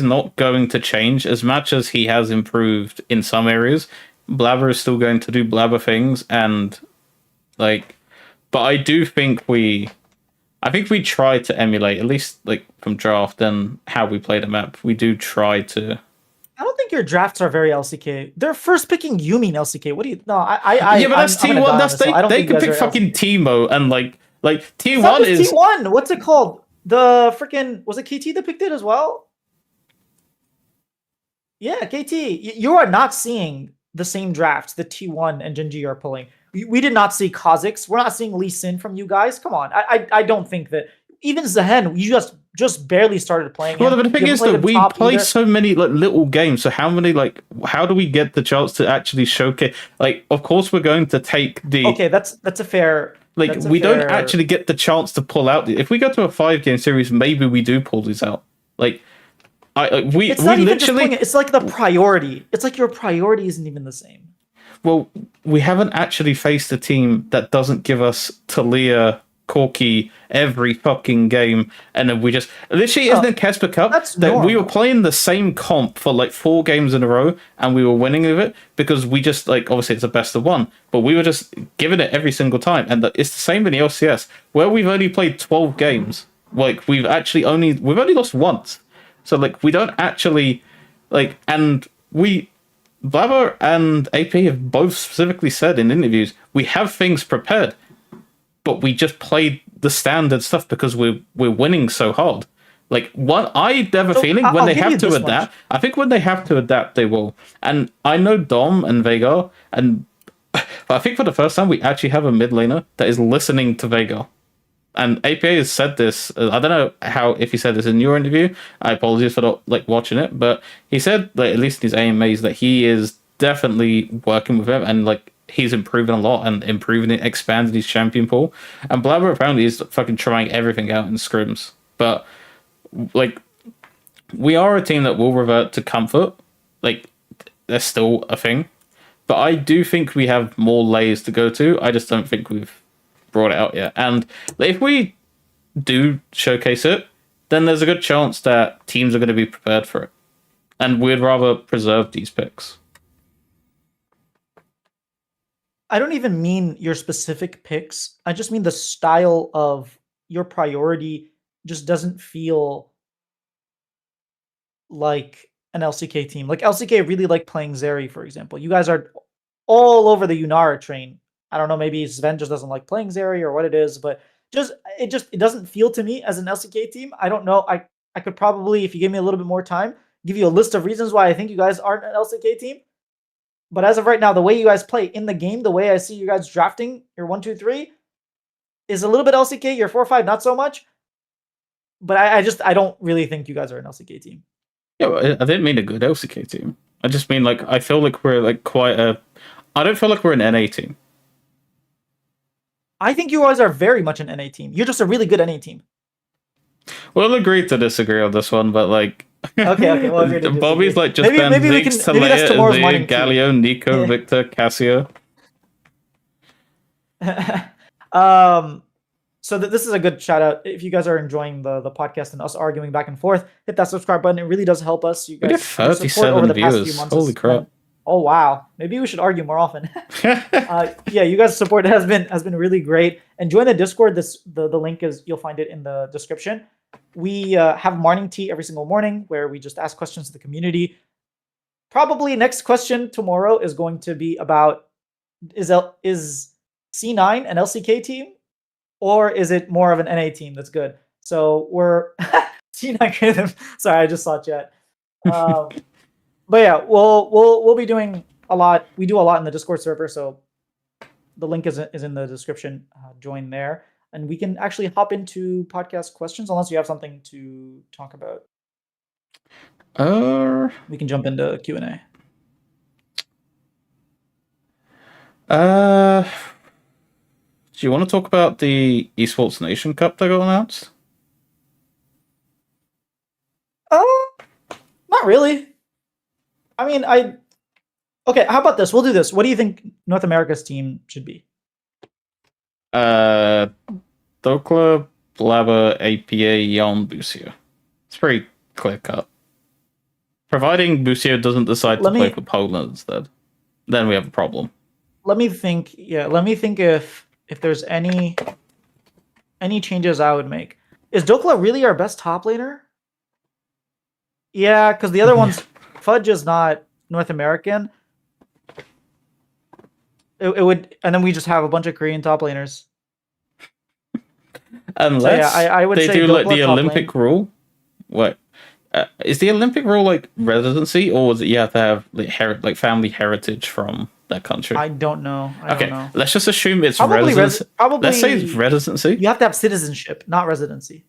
not going to change as much as he has improved in some areas. Blabber is still going to do Blabber things, and like, but I do think we try to emulate, at least like from draft and how we play the map. We do try to. I don't think your drafts are very LCK. They're first picking Yuumi in LCK. What do you? No, yeah, but that's T1. That's they could pick fucking Teemo and like T1 is T1. What's it called? The freaking was it KT that picked it as well? Yeah, KT. You are not seeing the same drafts that T1 and Genji are pulling. We did not see Kha'Zix. We're not seeing Lee Sin from you guys. Come on. I don't think that even Zehen, you just barely started playing. Well, the thing is that we play so many like little games. So how do we get the chance to actually showcase? Like, of course, we're going to take the. Okay, that's a fair. Like, we don't actually get the chance to pull out. If we go to a 5-game series, maybe we do pull these out. Like, it's not even just pulling it. It's like the priority. It's like your priority isn't even the same. Well, we haven't actually faced a team that doesn't give us Talia, Corki every fucking game, and then we just literally isn't it Kesper Cup that we were playing the same comp for like 4 games in a row and we were winning with it because we just like obviously it's a best of 1, but we were just giving it every single time, and it's the same in the LCS where we've only played 12 games. Like we've only lost once, so like we don't actually like, and we. Blabber and AP have both specifically said in interviews, we have things prepared, but we just played the standard stuff because we're winning so hard. Like what I have a So feeling when I'll they give you have to this much. adapt. I think when they have to adapt, they will. And I know Dom and Vega, and I think for the first time we actually have a mid laner that is listening to Vega. And APA has said this. I don't know how if he said this in your interview. I apologize for not like watching it, but he said like at least in his AMAs that he is definitely working with him and like he's improving a lot and improving it, expanding his champion pool. And Blabber apparently is fucking trying everything out in scrims. But like we are a team that will revert to comfort. Like there's still a thing. But I do think we have more layers to go to. I just don't think we've brought it out yet. And if we do showcase it, then there's a good chance that teams are going to be prepared for it. And we'd rather preserve these picks. I don't even mean your specific picks. I just mean the style of your priority just doesn't feel like an LCK team. Like LCK really like playing Zeri, for example. You guys are all over the Yunara train. I don't know, maybe Sven just doesn't like playing Zeri or what it is, but it doesn't feel to me as an LCK team. I don't know. I could probably, if you give me a little bit more time, give you a list of reasons why I think you guys aren't an LCK team. But as of right now, the way you guys play in the game, the way I see you guys drafting your 1-2-3 is a little bit LCK. Your 4-5, not so much. But I don't really think you guys are an LCK team. Yeah, well, I didn't mean a good LCK team. I just mean like I feel like we're like quite a. I don't feel like we're an NA team. I think you guys are very much an NA team. You're just a really good NA team. We'll agree to disagree on this one, but like. Okay. Well, agree to Bobby's disagree. like just maybe we can. Maybe that's tomorrow's morning. Galio, Nico, Victor, Cassio. So this is a good shout out. If you guys are enjoying the podcast and us arguing back and forth, hit that subscribe button. It really does help us. You guys, we get 37 viewers. Holy crap! Oh wow, maybe we should argue more often. Yeah, you guys' support has been really great. And join the Discord. The link is, you'll find it in the description. We have morning tea every single morning where we just ask questions to the community. Probably next question tomorrow is going to be about is C9 an LCK team, or is it more of an NA team that's good? So we're C9. Sorry, I just saw chat. But yeah, we'll be doing a lot. We do a lot in the Discord server, so the link is in the description. Join there, and we can actually hop into podcast questions unless you have something to talk about. We can jump into Q&A. Do you want to talk about the Esports Nation Cup that got announced? Not really. I mean, okay, how about this? We'll do this. What do you think North America's team should be? Dokla, Blabber, APA, Yon, Busio. It's pretty clear cut. Providing Busio doesn't decide to play for Poland instead, then we have a problem. Let me think. Yeah, let me think if there's any changes I would make. Is Dokla really our best top laner? Yeah, because the other one's Fudge is not North American. It would, and then we just have a bunch of Korean top laners. Unless so yeah, I would they say do like the Olympic rule. What is the Olympic rule like residency, or is it you have to have like family heritage from that country? I don't know. I don't know. Let's just assume it's residency. Let's say it's residency. You have to have citizenship, not residency.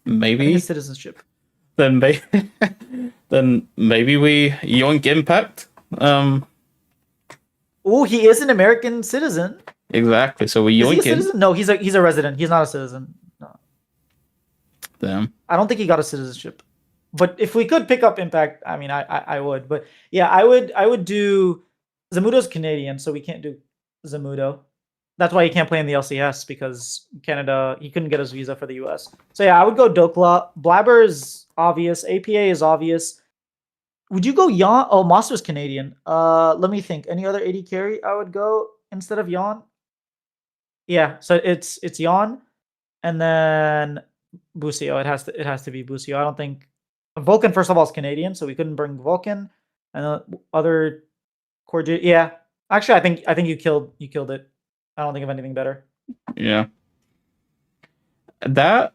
Maybe citizenship. Then maybe we yoink Impact. Oh, he is an American citizen. Exactly. So we yoink him. No, he's a resident. He's not a citizen. No. Damn. I don't think he got a citizenship. But if we could pick up Impact, I mean, I would. But yeah, I would do. Zamudo's Canadian, so we can't do Zamudo. That's why he can't play in the LCS, because Canada, he couldn't get his visa for the US. So yeah, I would go Dokla. Blabber is obvious. APA is obvious. Would you go Yon? Oh, Moss was Canadian. Let me think. Any other AD carry I would go instead of Yon? Yeah, so it's Yon, and then Busio. It has to be Busio. I don't think Vulcan, first of all, is Canadian, so we couldn't bring Vulcan. And other Corgi. Yeah, actually, I think you killed it. I don't think of anything better. Yeah. That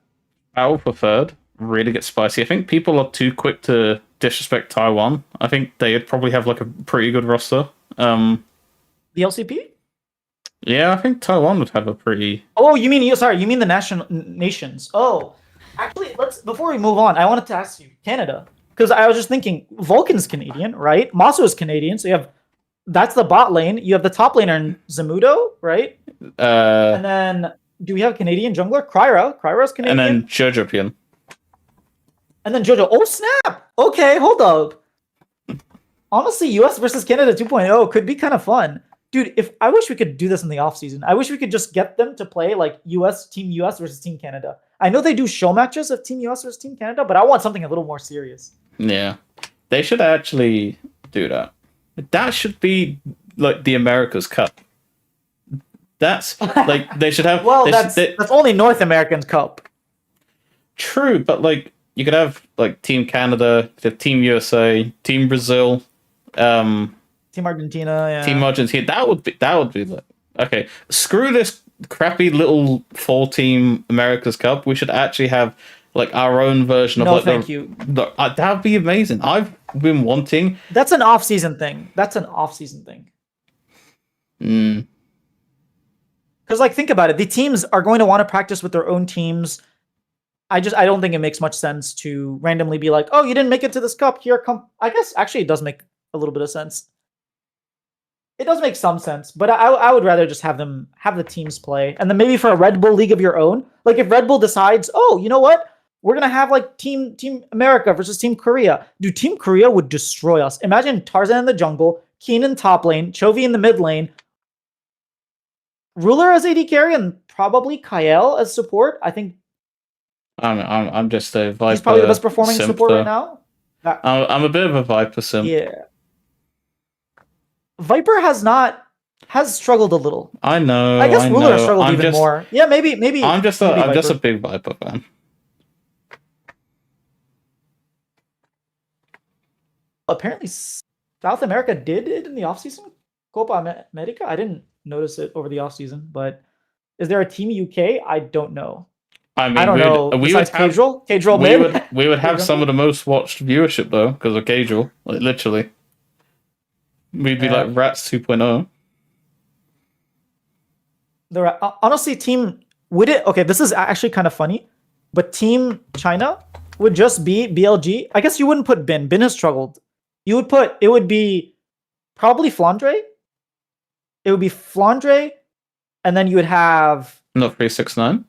battle for third really gets spicy. I think people are too quick to disrespect Taiwan. I think they'd probably have like a pretty good roster. The LCP? Yeah, I think Taiwan would have a pretty. Oh, you mean you mean the nations? Oh, actually, let's before we move on, I wanted to ask you Canada because I was just thinking Vulcan's Canadian, right? Maso is Canadian, so you have that's the bot lane. You have the top laner in Zamudo, right? And then do we have a Canadian jungler? Kryra's Canadian. And then Jojopian. And then Jojo. Oh snap! Okay, hold up. Honestly, US versus Canada 2.0 could be kind of fun. Dude, if I wish we could do this in the offseason. I wish we could just get them to play like Team US versus Team Canada. I know they do show matches of Team US versus Team Canada, but I want something a little more serious. Yeah. They should actually do that. That should be like the America's Cup. That's like they should have. Well, that's only North American Cup. True, but like you could have like Team Canada, Team USA, Team Brazil, Team Argentina, yeah. Team Argentina. That would be like okay. Screw this crappy little 4-team America's Cup. We should actually have like our own version of no, like thank you. That would be amazing. I've been wanting. That's an off-season thing. Because like think about it, the teams are going to want to practice with their own teams. I don't think it makes much sense to randomly be like, oh, you didn't make it to this cup. Here, come. I guess actually it does make a little bit of sense. It does make some sense, but I would rather just have the teams play, and then maybe for a Red Bull league of your own. Like if Red Bull decides, oh, you know what, we're gonna have like Team America versus Team Korea. Dude, Team Korea would destroy us. Imagine Tarzan in the jungle, Keenan top lane, Chovy in the mid lane, Ruler as AD carry, and probably Kyle as support. I think. I'm just a Viper. He's probably the best performing support right now. I'm a bit of a Viper simp. Yeah. Viper has struggled a little. I know. I guess Ruler has struggled even more. Yeah, maybe. I'm just a big Viper fan. Apparently, South America did it in the offseason. Copa America. I didn't notice it over the offseason, but is there a Team UK? I don't know. I mean, I don't know. We would have mid. We would have some of the most watched viewership though, because of Casual. Like literally, we'd be like Rats 2.0. Honestly, Team would it? Okay, this is actually kind of funny, but Team China would just be BLG. I guess you wouldn't put Bin. Bin has struggled. You would put it would be probably Flandre. It would be Flandre, and then you would have not 369.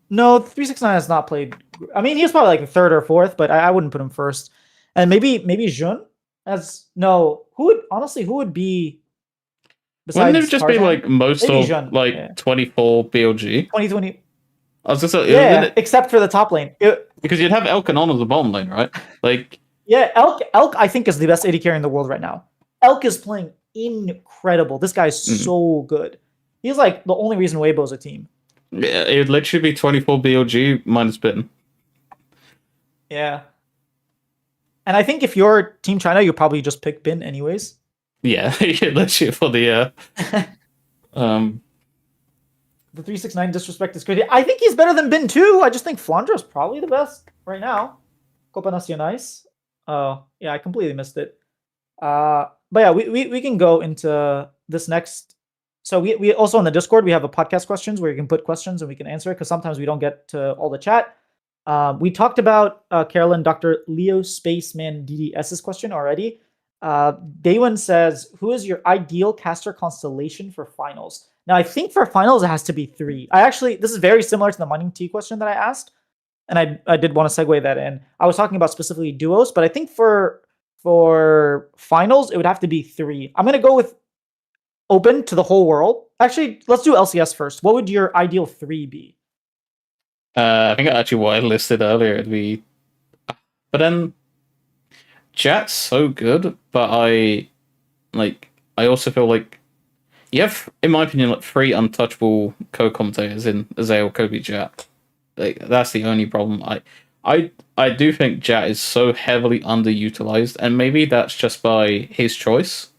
No, 369 has not played. I mean, he's probably like third or fourth, but I wouldn't put him first. And maybe Jun as no. Who would be? Wouldn't it just Tarzan? be like most maybe of Jun, 24 BLG? 2020. I was just like, except for the top lane. Because you'd have Elkanon as the bottom lane, right? Like yeah, Elk I think is the best AD carry in the world right now. Elk is playing incredible. This guy is so good. He's like the only reason Weibo's a team. Yeah, it would literally be 24 BLG minus Bin. Yeah. And I think if you're Team China, you'll probably just pick Bin anyways. Yeah, literally for the The 369 disrespect is crazy. I think he's better than Bin too. I just think Flandra's probably the best right now. Copa Nacionais. Oh, yeah, I completely missed it. But yeah, we can go into this next. So we also on the Discord, we have a podcast questions where you can put questions and we can answer it because sometimes we don't get to all the chat. We talked about Carolyn, Dr. Leo Spaceman DDS's question already. Daywin says, who is your ideal caster constellation for finals? Now, I think for finals, it has to be 3. This is very similar to the Mining T question that I asked. And I did want to segue that in. I was talking about specifically duos, but I think for finals, it would have to be 3. I'm going to go with open to the whole world. Actually, let's do LCS first. What would your ideal 3 be? I think actually what I listed earlier would be, but then Chat's so good, but I also feel like you have, in my opinion, like 3 untouchable co-commentators in Azael, Kobe, Jat. Like that's the only problem. I do think Jat is so heavily underutilized, and maybe that's just by his choice.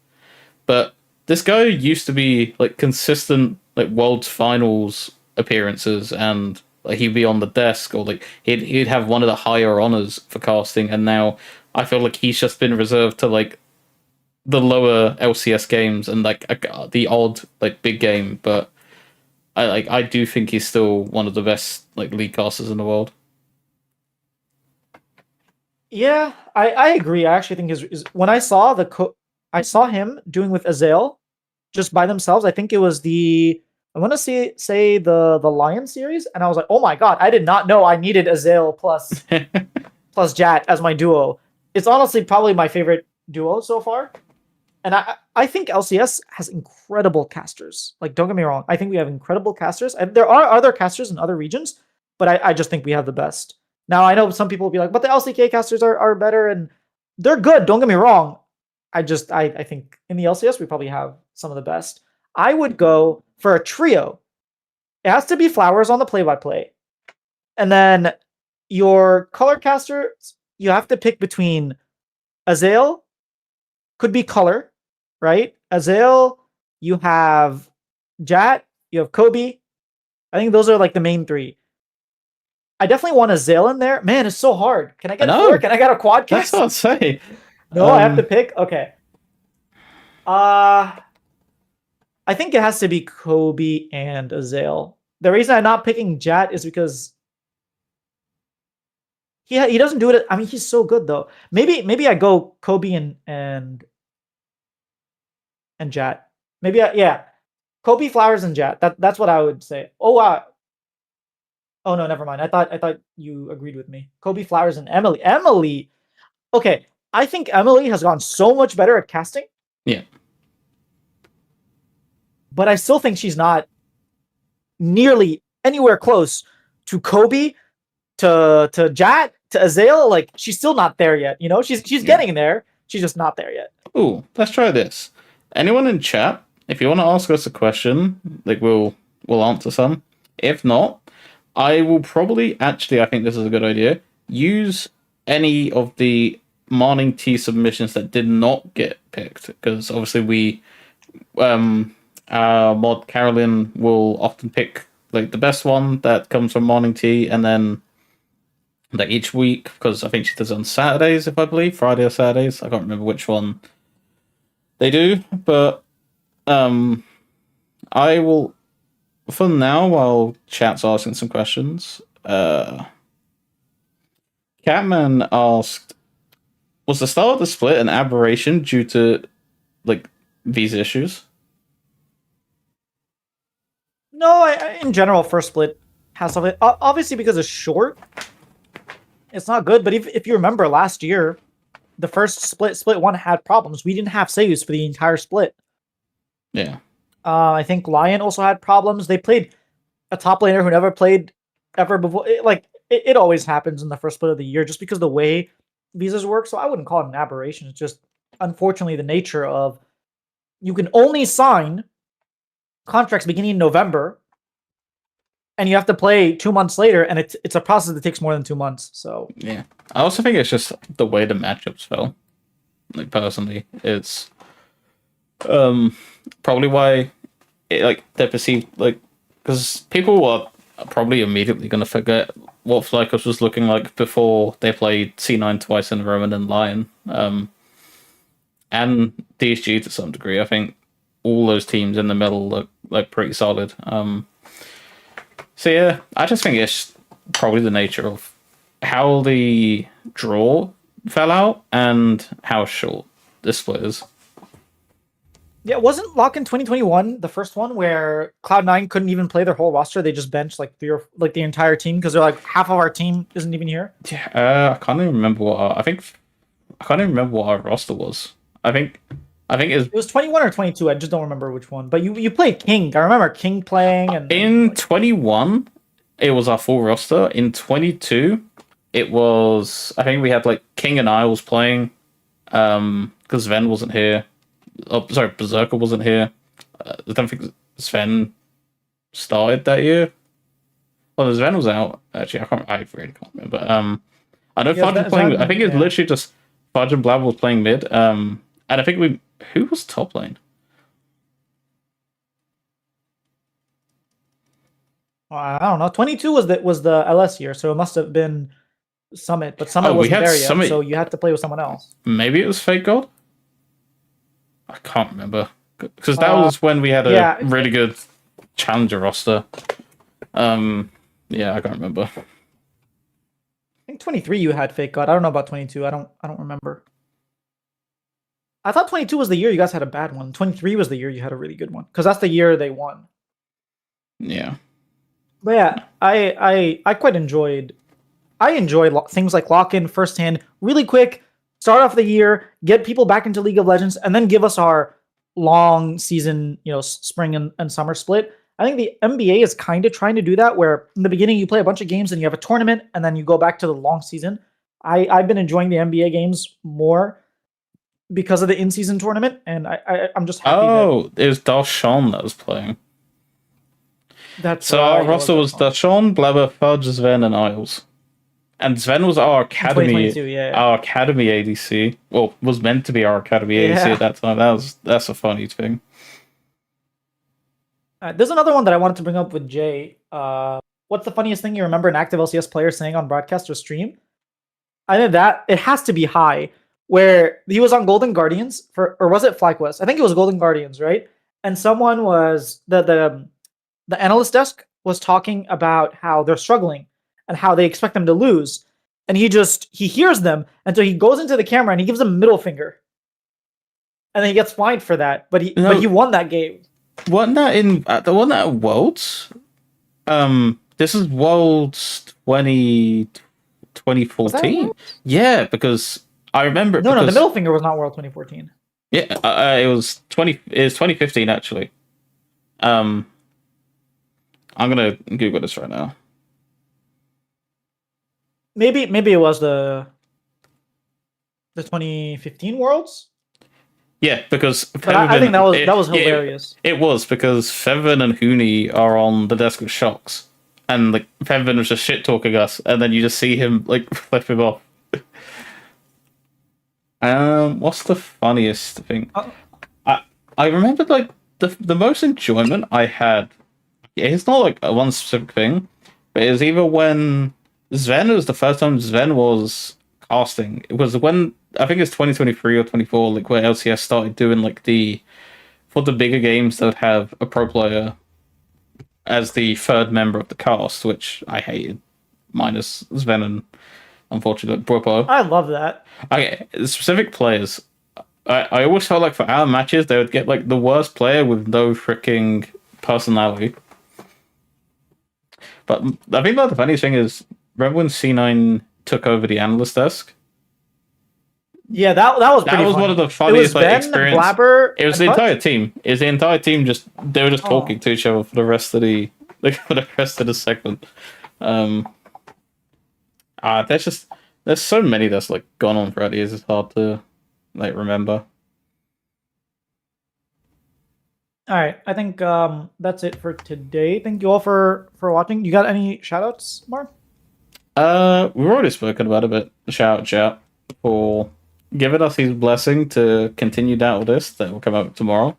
But this guy used to be like consistent, like World Finals appearances and like he'd be on the desk, or like he'd have one of the higher honors for casting, and now I feel like he's just been reserved to like the lower LCS games and like the odd like big game. But I do think he's still one of the best like league casters in the world. Yeah, I agree. I actually think his when I saw him doing with Azael just by themselves. I think it was I want to say the Lion series, and I was like, oh my god, I did not know I needed Azael plus Jat as my duo. It's honestly probably my favorite duo so far. And I think LCS has incredible casters. Like, don't get me wrong. I think we have incredible casters. And there are other casters in other regions, but I just think we have the best. Now, I know some people will be like, but the LCK casters are better, and they're good. Don't get me wrong. I think in the LCS, we probably have some of the best. I would go for a trio. It has to be Flowers on the play-by-play. And then your color casters, you have to pick between Azael, could be color, right? Azael, you have Jat, you have Kobe. I think those are like the main three. I definitely want Azael in there. Man, it's so hard. Can I get a four? Can I get a quad kick? That's what I'd say. No, I have to pick. Okay. I think it has to be Kobe and Azael. The reason I'm not picking Jat is because he doesn't do it. I mean, he's so good though. Maybe I go Kobe and Jat. Maybe yeah, Kobe, Flowers, and Jat. That's what I would say. Oh wow. Oh no, never mind. I thought you agreed with me. Kobe, Flowers, and Emily. Emily. Okay, I think Emily has gotten so much better at casting. Yeah. But I still think she's not nearly anywhere close to Kobe, to Jat, to Azael. Like, she's still not there yet. You know, she's getting there. She's just not there yet. Ooh, let's try this. Anyone in chat, if you want to ask us a question, like we'll answer some. If not, I will probably I think this is a good idea. Use any of the Morning Tea submissions that did not get picked, because obviously our mod Carolyn will often pick like the best one that comes from Morning Tea, and then like each week, because I think she does it on Saturdays, if I believe, Friday or Saturdays. I can't remember which one they do, but I will, for now, while chat's asking some questions, Catman asked, was the start of the split an aberration due to like these issues? No, in general, first split has something. Obviously, because it's short, it's not good. But if you remember last year, the first split one had problems. We didn't have saves for the entire split. Yeah. I think Lion also had problems. They played a top laner who never played ever before. It always happens in the first split of the year, just because the way visas work. So I wouldn't call it an aberration. It's just unfortunately the nature of you can only sign contracts beginning in November, and you have to play 2 months later, and it's a process that takes more than 2 months. So yeah, I also think it's just the way the matchups fell. Like personally, it's probably why they're perceived like, because people are probably immediately going to forget what Flycos was looking like before they played C9 twice in a row and then Lion, and DSG to some degree. I think all those teams in the middle look like pretty solid. So yeah, I just think it's probably the nature of how the draw fell out and how short this split is. yeah, wasn't Lock in 2021 the first one where Cloud9 couldn't even play their whole roster? They just benched like the entire team because they're like, half of our team isn't even here. Yeah, I can't even remember I can't even remember what our roster was. I think it was 21 or 22. I just don't remember which one. But you played King. I remember King playing. And in 21, it was our full roster. In 22, it was, I think we had like King and Isles playing, because Sven wasn't here. Oh, sorry, Berserker wasn't here. I don't think Sven started that year. Well, Sven was out. Actually, I really can't remember. I know Fudge was playing. I think it's literally just Fudge and Blab was playing mid. And I think who was top lane? I don't know. 22 was the LS year, so it must have been Summit, but Summit Oh, we wasn't had there yet, so Summit. you had to play with someone else. Maybe it was Fake Gold. I can't remember because that Uh, was when we had a yeah, really good challenger roster. Yeah, I can't remember. I think 23 you had Fake God. I don't know about 22. I don't remember. I thought 22 was the year you guys had a bad one. 23 was the year you had a really good one because that's the year they won. Yeah. But yeah, I quite enjoyed. I enjoy things like lock in firsthand, really quick, start off the year, get people back into League of Legends, and then give us our long season, spring and summer split. I think the NBA is kind of trying to do that, where in the beginning you play a bunch of games and you have a tournament, and then you go back to the long season. I've been enjoying the NBA games more because of the in season tournament, and I'm just happy that Oh, it was Darshan that was playing. that's So our right. It was roster was Darshan, Blabber, Fudge, Sven, and Isles. And Sven was in 2022. Yeah, our academy ADC. Well, was meant to be our academy ADC yeah. at that time. That's a funny thing. There's another one that I wanted to bring up with Jay. What's the funniest thing you remember an active LCS player saying on broadcast or stream? I think that it has to be high, where he was on Golden Guardians or was it FlyQuest? I think it was Golden Guardians, right? And someone was the analyst desk was talking about how they're struggling and how they expect them to lose, and he hears them, and so he goes into the camera and he gives them a middle finger, and then he gets fined for that. But he won that game. Wasn't that in the one that at Worlds? This is Worlds 2014. Yeah, because I remember. No, the middle finger was not World 2014. Yeah, it was 2015 actually. I'm gonna Google this right now. Maybe it was the 2015 Worlds. Yeah, because But I think that was hilarious. It was because Fevin and Hooney are on the desk with Shocks, and like Fevin was just shit talking us, and then you just see him like flip him off. What's the funniest thing? I remember like the most enjoyment I had. It's not like one specific thing, but it was either when Sven, it was the first time Sven was casting. It was when I think it's 2023 or 24, like where LCS started doing like for the bigger games that would have a pro player as the third member of the cast, which I hated, minus Sven and unfortunately Bropo. I love that. Okay, specific players. I always felt like for our matches they would get like the worst player with no freaking personality. But I think the funniest thing is, remember when C9 took over the analyst desk? Yeah, that was pretty funny. One of the funniest experiences. Blabber, it was the entire team. It was the entire team. They were just talking to each other for the rest of the segment. There's so many that's like gone on throughout the years. It's hard to like remember. All right, I think that's it for today. Thank you all for watching. You got any shoutouts, Mark? We've already spoken about it, but shout out Chat for giving us his blessing to continue down with this. That will come out tomorrow.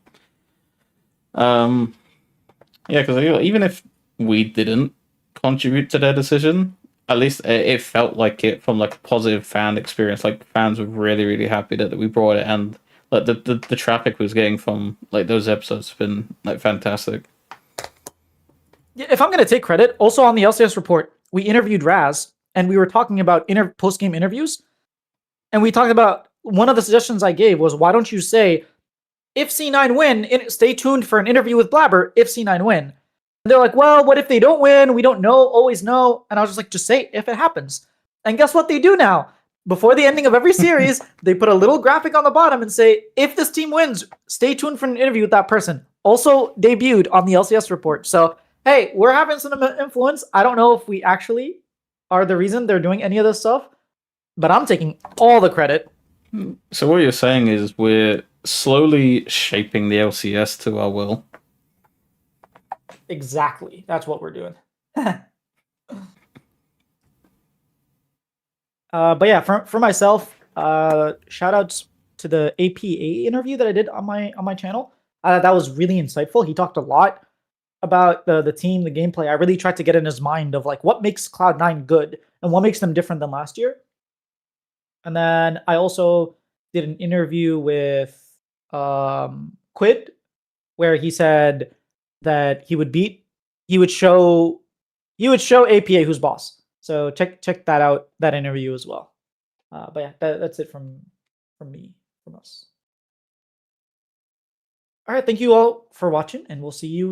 Yeah, because even if we didn't contribute to their decision, at least it felt like it from like a positive fan experience. Like fans were really, really happy that we brought it, and like the traffic was getting from like those episodes have been like fantastic. Yeah, if I'm gonna take credit, also on the LCS report, we interviewed Raz and we were talking about post game interviews, and we talked about one of the suggestions I gave was, why don't you say, if C9 win, stay tuned for an interview with Blabber if C9 win. And they're like, well, what if they don't win? We don't know, always know. And I was just like, just say if it happens. And guess what they do now? Before the ending of every series, they put a little graphic on the bottom and say, if this team wins, stay tuned for an interview with that person. Also debuted on the LCS report. So, hey, we're having some influence. I don't know if we actually are the reason they're doing any of this stuff, but I'm taking all the credit. So what you're saying is we're slowly shaping the LCS to our will. Exactly. That's what we're doing. But yeah, for myself, shout outs to the APA interview that I did on my channel. That was really insightful. He talked a lot. about the team, the gameplay. I really tried to get in his mind of like what makes Cloud9 good and what makes them different than last year. And then I also did an interview with Quid, where he said that he would show APA who's boss. So check that out, that interview as well. But yeah, that's it from us. All right, thank you all for watching, and we'll see you